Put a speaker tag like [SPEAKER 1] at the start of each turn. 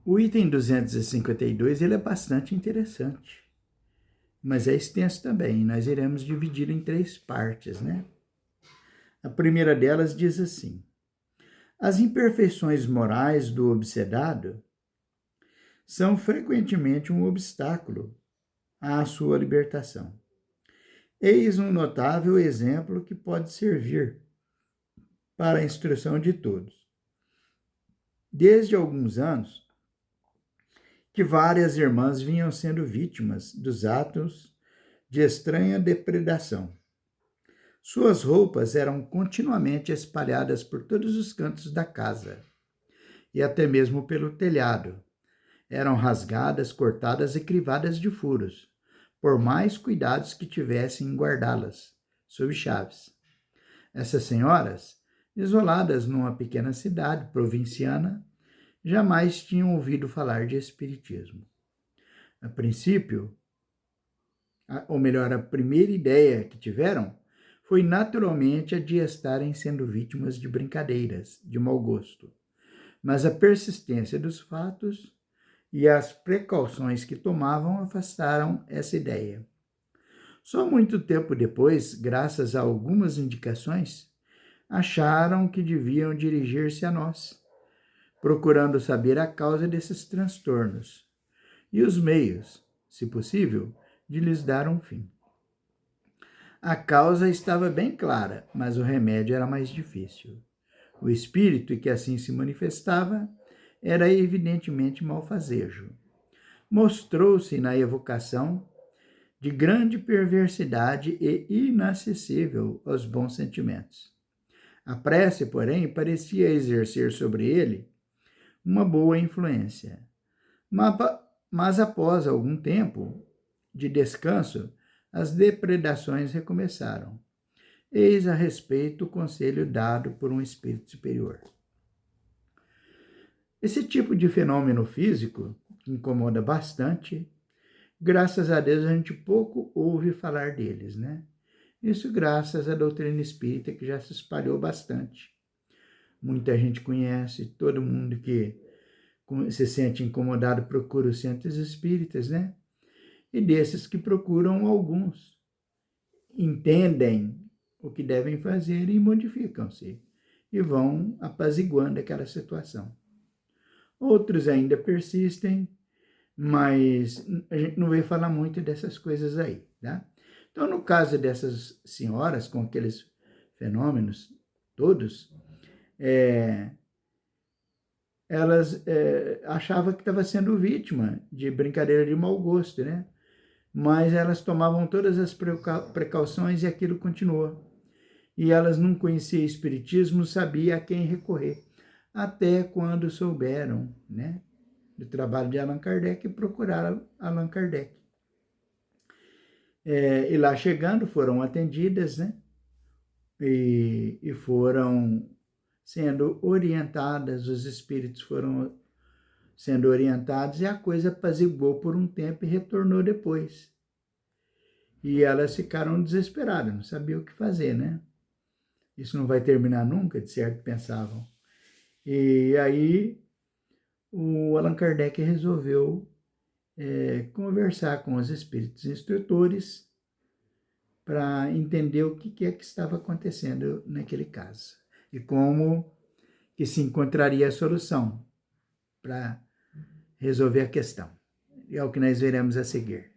[SPEAKER 1] O item 252 ele é bastante interessante, mas é extenso também. Nós iremos dividir em 3 partes, né? A primeira delas diz assim: as imperfeições morais do obsedado são frequentemente um obstáculo à sua libertação. Eis um notável exemplo que pode servir para a instrução de todos. Desde alguns anos, que várias irmãs vinham sendo vítimas dos atos de estranha depredação. Suas roupas eram continuamente espalhadas por todos os cantos da casa, e até mesmo pelo telhado. Eram rasgadas, cortadas e crivadas de furos, por mais cuidados que tivessem em guardá-las, sob chaves. Essas senhoras, isoladas numa pequena cidade provinciana, jamais tinham ouvido falar de espiritismo. A princípio, ou melhor, a primeira ideia que tiveram foi naturalmente a de estarem sendo vítimas de brincadeiras, de mau gosto. Mas a persistência dos fatos e as precauções que tomavam afastaram essa ideia. Só muito tempo depois, graças a algumas indicações, acharam que deviam dirigir-se a nós, procurando saber a causa desses transtornos e os meios, se possível, de lhes dar um fim. A causa estava bem clara, mas o remédio era mais difícil. O espírito que assim se manifestava era evidentemente malfazejo. Mostrou-se na evocação de grande perversidade e inacessível aos bons sentimentos. A prece, porém, parecia exercer sobre ele uma boa influência. Mas após algum tempo de descanso, as depredações recomeçaram. Eis a respeito o conselho dado por um espírito superior. Esse tipo de fenômeno físico, que incomoda bastante, graças a Deus a gente pouco ouve falar deles, né? Isso graças à doutrina espírita que já se espalhou bastante. Muita gente conhece, todo mundo que se sente incomodado procura os centros espíritas, né? E desses que procuram, alguns entendem o que devem fazer e modificam-se e vão apaziguando aquela situação. Outros ainda persistem, mas a gente não vê falar muito dessas coisas aí, tá? Então, no caso dessas senhoras com aqueles fenômenos todos, elas achavam que estava sendo vítima de brincadeira de mau gosto, né? Mas elas tomavam todas as precauções e aquilo continuou. E elas não conheciam espiritismo, sabiam a quem recorrer. Até quando souberam, né, do trabalho de Allan Kardec e procuraram Allan Kardec. E lá chegando foram atendidas, né, e foram sendo orientadas, os espíritos foram sendo orientados e a coisa apaziguou por um tempo e retornou depois. E elas ficaram desesperadas, não sabiam o que fazer, né? Isso não vai terminar nunca, de certo, pensavam. E aí o Allan Kardec resolveu conversar com os espíritos instrutores para entender o que é que estava acontecendo naquele caso e como que se encontraria a solução para resolver a questão. E é o que nós veremos a seguir.